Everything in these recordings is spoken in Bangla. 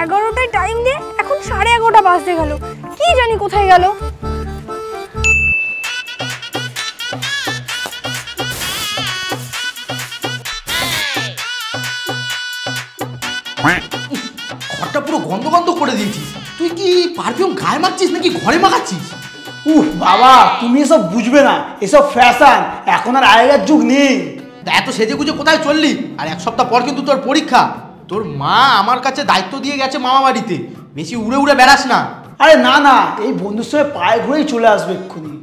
11টায় টাইম দিয়ে এখন 11:30 বাজতে গেল, কি জানি কোথায় গেল। ঘরটা পুরো গন্ধ গন্ধ করে দিয়েছিস। তুই কি পারফিউম গায়ে মাখছিস নাকি ঘরে মাখাচ্ছিস? বাবা, তুমি এসব বুঝবে না, এসব ফ্যাশন, এখন আর আগেকার যুগ নেই। এত সেজে গুজে কোথায় চললি? আর এক সপ্তাহ পর কিন্তু তোর পরীক্ষা। তোর মা আমার কাছে দায়িত্ব দিয়ে গেছে মামা বাড়িতে, বেশি উড়ে উড়ে বেড়াস না। আরে না না, এই বন্ধুর সঙ্গে পায়ে ঘুরেই চলে আসবে এক্ষুনি।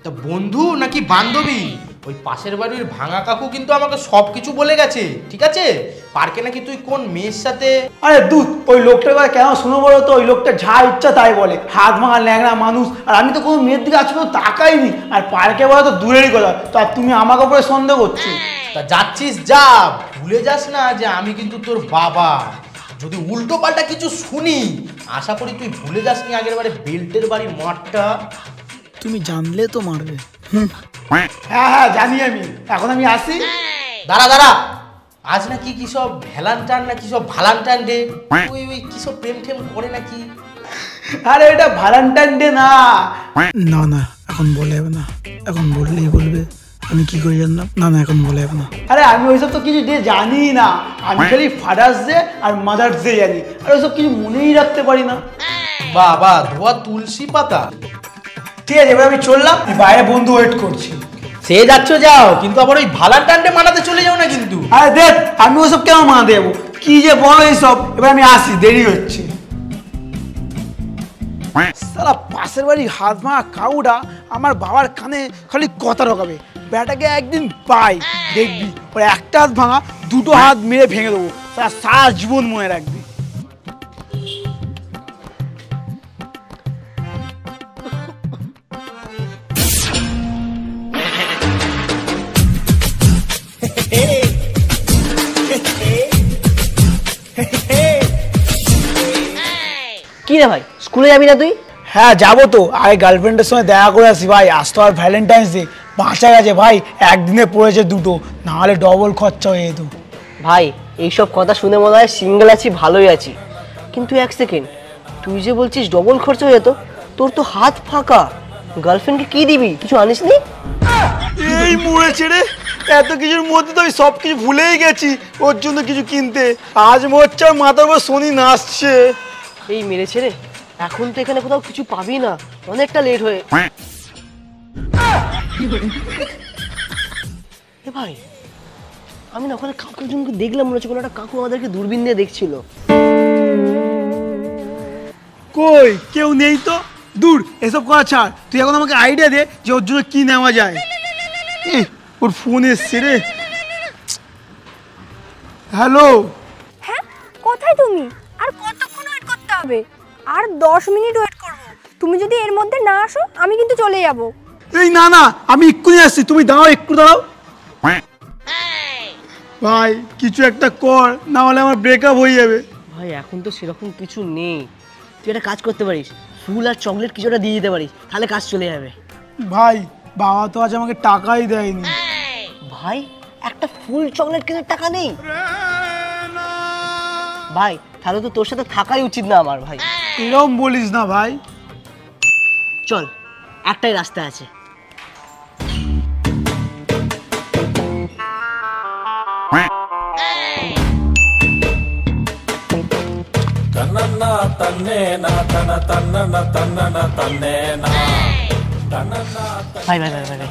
তা বন্ধু নাকি বান্ধবী? ওই পাশের বাড়ির ভাঙা কাকু কিন্তু আমাকে সব কিছু বলে গেছে, ঠিক আছে? পার্কে নাকি তুই কোন মেয়ের সাথে। আরে দুধ, ওই লোকটার কথা কেন শুনো বলো তো? ওই লোকটা যা ইচ্ছা তাই বলে, হাত ভাঙা ল্যাংড়া মানুষ। আর আমি তো কোনো মেয়ের দিকে আজ পর্যন্ত তাকাইনি, আর পার্কে বলা তো দূরেরই কথা। তো আর তুমি আমাকে উপরে সন্দেহ করছো? তা যাচ্ছিস যা, ভুলে যাস না যে আমি কিন্তু তোর বাবা। যদি উল্টো পাল্টা কিছু শুনি, আশা করি তুই ভুলে যাসনি আগের বারে বেল্টের বাড়ির মাঠটা। তুমি জানলে তো মারবে। হ্যাঁ হ্যাঁ জানি আমি, এখন আমি আসি। দাঁড়া দাঁড়া, আজ নাকি কি সব ভ্যালেন্টাইন না কি সব ভালান্টাইন ডে, ওই ওই কি সব প্রেম টেম করে নাকি? আরে এটা ভ্যালেন্টাইন ডে না। না না, এখন বলে যাবে না, এখন বললেই বলবে আমি কি করে জানলাম। না না, এখন বলে যাবে না। আরে আমি ওইসব তো কিছু ডে জানি না, আমি খালি ফাদার্স ডে আর মাদার্স ডে জানি, আর ওইসব কিছু মনেই রাখতে পারি না। বাবা, ধোয়া তুলসী পাতা। ঠিক আছে, এবার আমি চললাম, বাইরে বন্ধু ওয়েট করছি। সে যাচ্ছ যাও, কিন্তু আবার ওই ভ্যালেন্টাইন ডে মানাতে চলে যাও না কিন্তু। আরে দেখ, আমি ওসব কেন মানাতে যাবো? কি যে বলো এইসব, এবার আমি আসি, দেরি হচ্ছে। সারা পাশের বাড়ি হাত ভাঙা কাউটা আমার বাবার কানে খালি কথা ঢোকাবে। বেটাকে একদিন পাই, দেখবি ওর একটা হাত ভাঙা, দুটো হাত মেরে ভেঙে দেবো, সারা জীবন মনে রাখবি। কি রে ভাই, স্কুলে যাবি না তুই? হ্যাঁ যাবো তো, আগে গার্লফ্রেন্ডের সঙ্গে দেখা করে আসি ভাই। আজ তো আর ভ্যালেন্টাইন্স ডে, বাঁচা গেছে ভাই, একদিনে পড়েছে দুটো, নাহলে ডবল খরচা হয়ে যেত। ভাই এইসব কথা শুনে মনে হয় সিঙ্গেল আছি, ভালোই আছি। কিন্তু এক সেকেন্ড, তুই যে বলছিস ডবল খরচা হয়ে যেত, তোর তো হাত ফাঁকা, গার্লফ্রেন্ডকে কি দিবি? কিছু আনিসনি? এই মরেছে রে, এত কিছুর মধ্যে তো আমি সব কিছু ভুলেই গেছি ওর জন্য কিছু কিনতে। আজ মরছে আর মাথার উপর শনি নাচছে। এই মেরেছে রে, এখন তো এখানে কোথাও কিছু পাবি না, অনেকটা লেট হয়ে। এ ভাই, আমি না ওখানে কাকু জনকে দেখলাম, মনে হচ্ছে কোনো একটা কাকু আমাদেরকে দূরবীন দিয়ে দেখছিল। কই কেউ নেই তো, দূর এসব কথা ছাড়। তুই এখন আমাকে আইডিয়া দে যে ওর জন্য কি নেওয়া যায়। ওর ফোন এসছে রে। হ্যালো। হ্যাঁ, কোথায় তুমি? আর কতক্ষণ ওয়েট করতে হবে? আর 10 মিনিট ওয়েট করব। তুমি যদি এর মধ্যে না আসো, আমি কিন্তু চলে যাব। এই না না, আমি এক্ষুনি আসছি, তুমি দাঁড়াও, একটু দাঁড়াও। ভাই কিছু একটা কর, না হলে আমার ব্রেকআপ হয়ে যাবে। ভাই এখন তো সেরকম কিছু নেই, তুই একটা কাজ করতে পারিস, ফুল আর চকলেট কিছুটা দিয়ে দিতে পারিস, তাহলে কাজ চলে যাবে। ভাই বাবা তো আজ আমাকে টাকাই দেয়নি। ভাই একটা ফুল চকলেট কেনার টাকা নেই? ভাই তাহলে তো তোর সাথে থাকাই উচিত না আমার। ভাই এরকম বলিস না ভাই। চল, একটাই রাস্তা আছে। ভাই ভাই ভাই ভাই ভাই,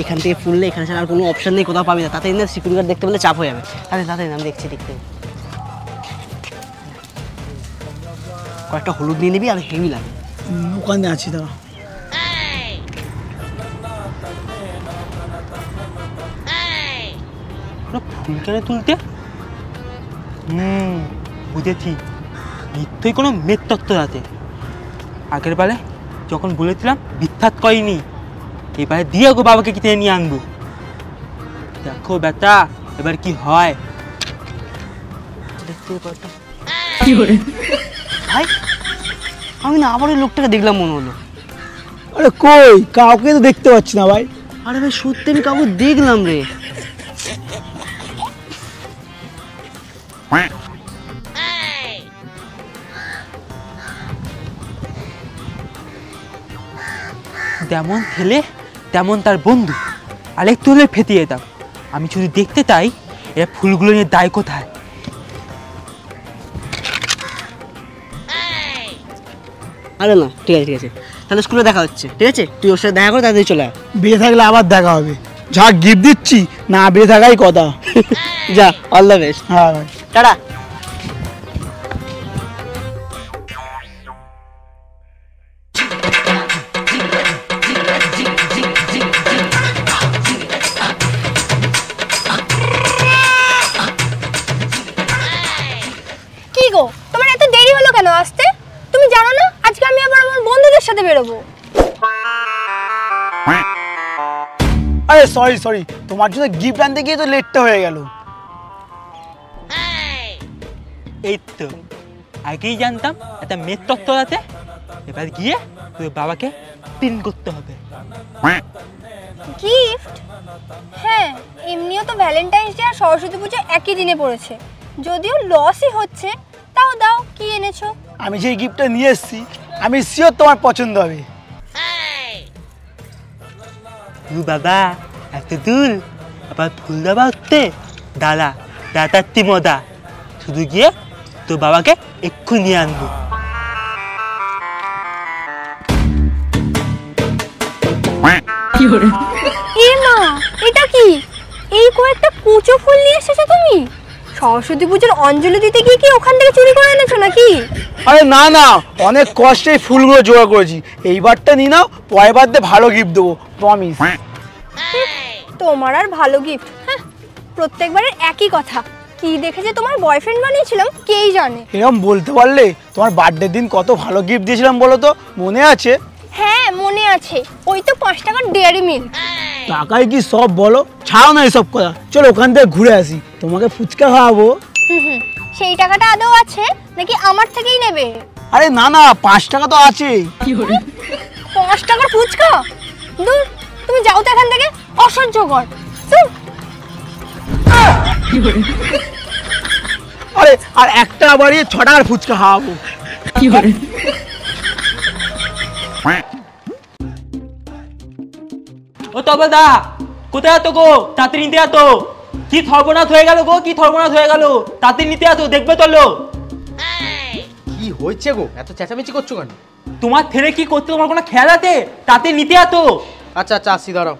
এখান থেকে ফুললে এখানে ছাড়া আর কোনো অপশন নেই, কোথাও পাবি না। তাতে না সিকিউরিটি গার্ড দেখতে পেলে চাপ হয়ে যাবে। তাতে তাতে আমি দেখছি, দেখতে কয়েকটা হলুদ নিয়ে নিবি, আর হেভি লাগে। ওখানে আছি দাঁড়া। ফুল কেন তুলতে? বুঝেছি, নিশ্চয়ই কোনো মেয়ের তত্ত্ব আছে। আগের বারে যখন বলেছিলাম বিখ্যাত করিনি, এবারে দিয়ে গো বাবাকে কিনে নিয়ে আনবো। দেখো বেটা এবার কি হয়। ভাই আমি না আবার ওই লোকটাকে দেখলাম মনে হলো। আরে কই, কাউকে তো দেখতে পাচ্ছি না ভাই। আরে ভাই সত্যি আমি কাউকে দেখলাম রে। তেমন ছেলে তেমন তার বন্ধু, আর একটু হলে ফেটে যেতাম। আমি শুধু দেখতে চাই এরা ফুলগুলো নিয়ে দায় কোথায়। আরে না, ঠিক আছে ঠিক আছে, তাহলে স্কুলে দেখা হচ্ছে, ঠিক আছে? তুই ওর সাথে দেখা করে তাড়াতাড়ি চলে আয়। বেঁচে থাকলে আবার দেখা হবে। যা গিফট দিচ্ছি, না বেঁচে থাকাই কথা। যা, অল দ্য বেস্ট। হ্যাঁ ভাই। টাটা। কি গো, তোমার এত দেরি হলো কেন আসতে? তুমি জানো না আজকে আমি আবার আমার বন্ধুদের সাথে বেরোবো। আরে সরি সরি, তোমার জন্য গিফট আনতে গিয়ে তো লেটটা হয়ে গেল। এই তো আগেই জানতাম একটা মেয়ের তত্ত্ব আছে। এবার গিয়ে তোর বাবাকে পিন করতে হবে। গিফট? হ্যাঁ, এমনিও তো ভ্যালেন্টাইন্স ডে আর সরস্বতী পুজো একই দিনে পড়েছে, যদিও লসই হচ্ছে। তাও দাও, কি এনেছো? আমি সেই গিফটটা নিয়ে এসেছি, আমি শিওর তোমার পছন্দ হবে। বাবা এত দূর আবার ফুল দেওয়া হচ্ছে? দাদা দাদার মদা, শুধু গিয়ে তোর বাবাকে এক্ষুনি নিয়ে আনবো। এ মা, এটা কি? এই কয়েকটা কুচো ফুল নিয়ে এসেছো তুমি? সরস্বতী পুজোর অঞ্জলি দিতে গিয়ে কি ওখান থেকে চুরি করে এনেছো নাকি? আরে না না, অনেক কষ্টে এই ফুলগুলো জোগাড় করেছি। এইবারটা নিয়ে নাও, পরের বার দিয়ে ভালো গিফট দেবো, প্রমিস। তোমার আর ভালো গিফট? হ্যাঁ, প্রত্যেকবারের একই কথা। কি দেখে যে তোমার বয়ফ্রেন্ড বানিয়েছিলাম কেই জানে। এরকম বলতে পারলে? তোমার বার্থডে দিন কত ভালো গিফট দিয়েছিলাম বলো তো, মনে আছে? হ্যাঁ মনে আছে, ওই তো 5 টাকার ডেয়ারি মিল্ক। টাকায় কি সব বলো? ছাড়ো না এসব কথা, চলো ওখান থেকে ঘুরে আসি, তোমাকে ফুচকা খাওয়াবো। সেই টাকাটা আদৌ আছে নাকি আমার থেকেই নেবে? আরে না না, 5 টাকা তো আছেই। 5 টাকার ফুচকা? দূর, তুমি যাও তো এখান থেকে, অসহ্যকর। আরে আর একটা বাড়িয়ে 6 টাকার ফুচকা খাওয়াবো। ও তবে দা, কোথায় এত গো? তাড়াতাড়ি নিতে এত। কি সর্বনাশ হয়ে গেল গো, কি সর্বনাশ হয়ে গেল? তাড়াতাড়ি নিতে এত, দেখবে চলো। কি হয়েছে গো, এত চেঁচামেচি করছো কেন? তোমার ছেলে কি করতে তোমার কোনো খেয়াল আছে? তাতে নিতে এত। আচ্ছা আচ্ছা, আসি দাঁড়াও।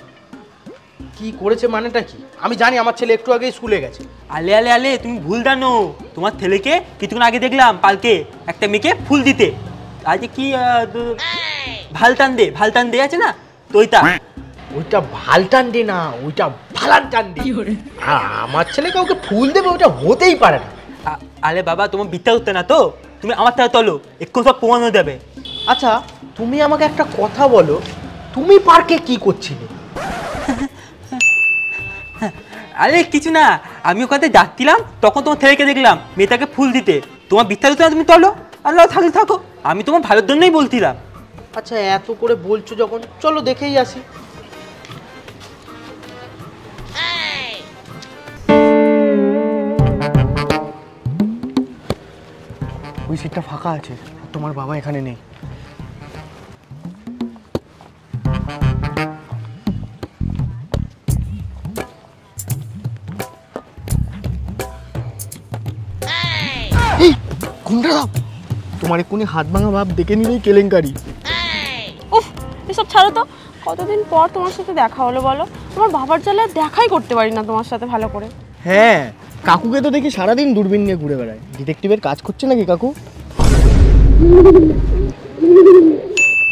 কি করেছে মানেটা কি? আমি জানি আমার ছেলে একটু আগেই স্কুলে গেছে। আলে আলে আলে, তুমি ভুল জানো। তোমার ছেলেকে কিছুক্ষণ আগে দেখলাম পার্কে একটা মেয়েকে ফুল দিতে। আজ কি ভালটান দে আছে না, তো ওইটা। ওইটা ভালটান ডে না, ওইটা ভালান্টাইন ডে। আমার ছেলে কাউকে ফুল দেবে, ওইটা হতেই পারে না। আরে বাবা, তোমার বিদ্যা হচ্ছে না তো, তুমি আমার থেকে চলো, একটু সব প্রমাণ হয়ে যাবে। আচ্ছা তুমি আমাকে একটা কথা বলো, তুমি পার্কে কি করছিলে? আরে কিছু না, আমি ওখানে যাচ্ছিলাম, তখন তোমার ছেলেকে দেখলাম মেয়েটাকে ফুল দিতে। তোমার বিদ্যা হচ্ছে না, তুমি চলো। আল্লাহ থাকলে থাকো, আমি তোমার ভালোর জন্যই বলছিলাম। আচ্ছা এত করে বলছো যখন, চলো দেখেই আসি। ওই সিটটা ফাঁকা আছে, তোমার বাবা এখানে নেই। ঘুমটা দাও, তোমার এক্ষুনি হাত ভাঙা ভাব দেখে নিলেই কেলেঙ্কারি। উফ, এসব ছাড়ো তো। কতদিন পর তোমার সাথে দেখা হলো বলো? তোমার বাবার জ্বালা দেখাই করতে পারি না তোমার সাথে ভালো করে। হ্যাঁ, কাকুকে তো দেখি সারাদিন দূরবীন নিয়ে ঘুরে বেড়ায়। ডিটেকটিভের কাজ করছে নাকি কাকু?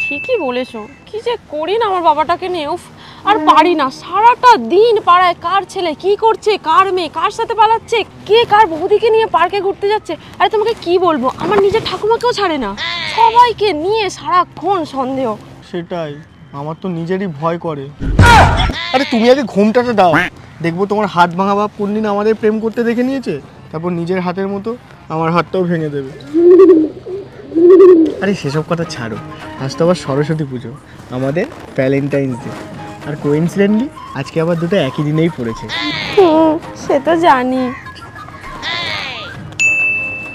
ঠিকই বলেছো, কি যে করি না আমার বাবাটাকে নিয়ে। উফ, আর পারি না। সারাটা দিন পাড়ায় কার ছেলে কি করছে, কার মেয়ে কার সাথে পালাচ্ছে, কে কার বৌদিকে নিয়ে পার্কে ঘুরতে যাচ্ছে। আরে তোমাকে কি বলবো, আমার নিজের ঠাকুমাকেও ছাড়ে না, সবাইকে নিয়ে সারাক্ষণ সন্দেহ। সেটাই, আমার তো নিজেরই ভয় করে। আরে তুমি আগে ঘুমটাটা দাও, দেখবো তোমার হাত ভাঙা বাপ কোনদিন আমাদের প্রেম করতে দেখে নিয়েছে, তারপর নিজের হাতের মতো আমার হাতটাও ভেঙে দেবে। আরে সেসব কথা ছাড়ো, আজ তো আবার সরস্বতী পুজো, আমাদের ভ্যালেন্টাইন্স ডে, আর কোইন্সিডেন্টলি আজকে আবার দুটো একই দিনেই পড়েছে। সে তো জানি।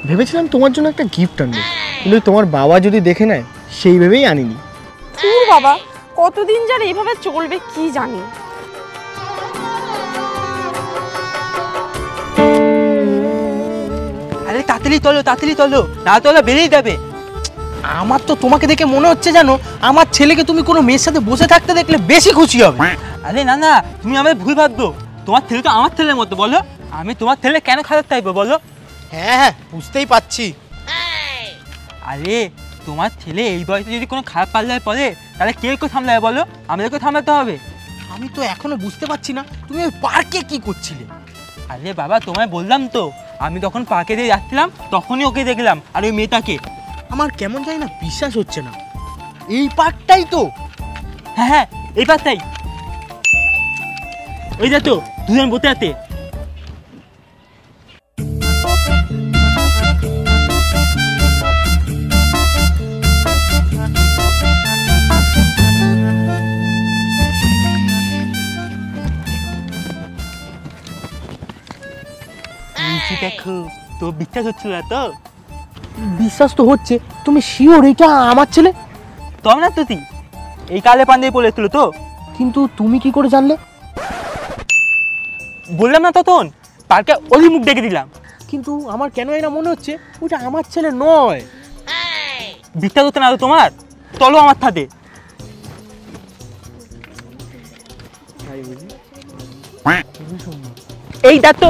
ভেবেছিলাম তোমার জন্য একটা গিফট আনবো, কিন্তু তোমার বাবা যদি দেখে নেয় সেই ভেবেই আনিনি। তোর বাবা কতদিন যার এইভাবে চলবে কি জানি। আরে তাড়াতাড়ি তোলো, না তোলা বেরিয়ে যাবে। আমার তো তোমাকে দেখে মনে হচ্ছে জানো, আমার ছেলেকে তুমি কোনো মেয়ের সাথে বসে থাকতে দেখলে বেশি খুশি হবে। আরে না না, তুমি আমায় ভুল ভাবছো। তোমার ছেলে তো আমার ছেলের মতো, বলো। আমি তোমার ছেলে কেন খারাপ চাইবো বলো? হ্যাঁ, বুঝতেই পারছি। আরে তোমার ছেলে এই বয়সে যদি কোনো খারাপ পাল্লায় পড়ে তাহলে কে সামলায় বলো? আমাদেরকে সামলাতে হবে। আমি তো এখনো বুঝতে পারছি না তুমি ওই পার্কে কি করছিলে। আরে বাবা, তোমায় বললাম তো, আমি তখন পার্কে দিয়ে যাচ্ছিলাম, তখনই ওকে দেখলাম আর ওই মেয়েটাকে। আমার কেমন জানি না বিশ্বাস হচ্ছে না, এই পার্কটাই তো। হ্যাঁ, এই পাশটাই। ওই যা তো দুজন বসে আছে। দেখো, তো বিশ্বাস হচ্ছিল না তো? বিশ্বাস তো হচ্ছে। তুমি শিওর এটা আমার ছেলে? তবে না তুই এই কালে পান্ডে পড়েছিল তো? কিন্তু তুমি কি করে জানলে? বললাম না তখন, পার্কে ওই মুখ দেখে দিলাম। কিন্তু আমার কেন এটা মনে হচ্ছে ওটা আমার ছেলে নয়। বিশ্বাস হচ্ছে না তো তোমার? চলো আমার সাথে। এই দেখো,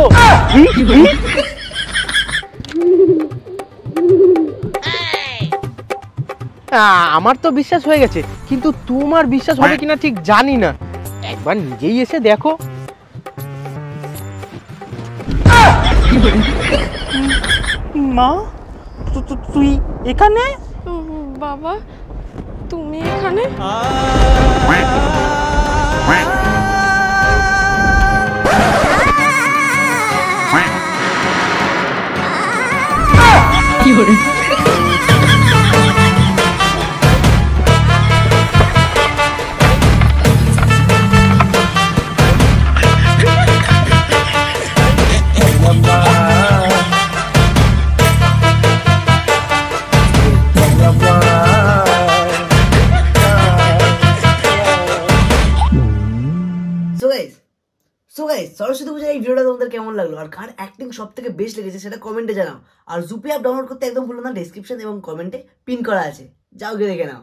আমার তো বিশ্বাস হয়ে গেছে, কিন্তু তোমার বিশ্বাস হবে কিনা ঠিক জানি না। একবার নিজেই এসে দেখো। মা, তুই এখানে? বাবা, তুমি এখানে? সো গাইস, সরস্বতী পূজার এই ভিডিওটা তোমাদের কেমন লাগলো আর কার অ্যাক্টিং সব থেকে বেস্ট লেগেছে সেটা কমেন্টে জানাও। আর জুপি অ্যাপ ডাউনলোড করতে একদম ভুলো না, ডেসক্রিপশন এবং কমেন্টে পিন করা আছে, যাও গিয়ে দেখে নাও।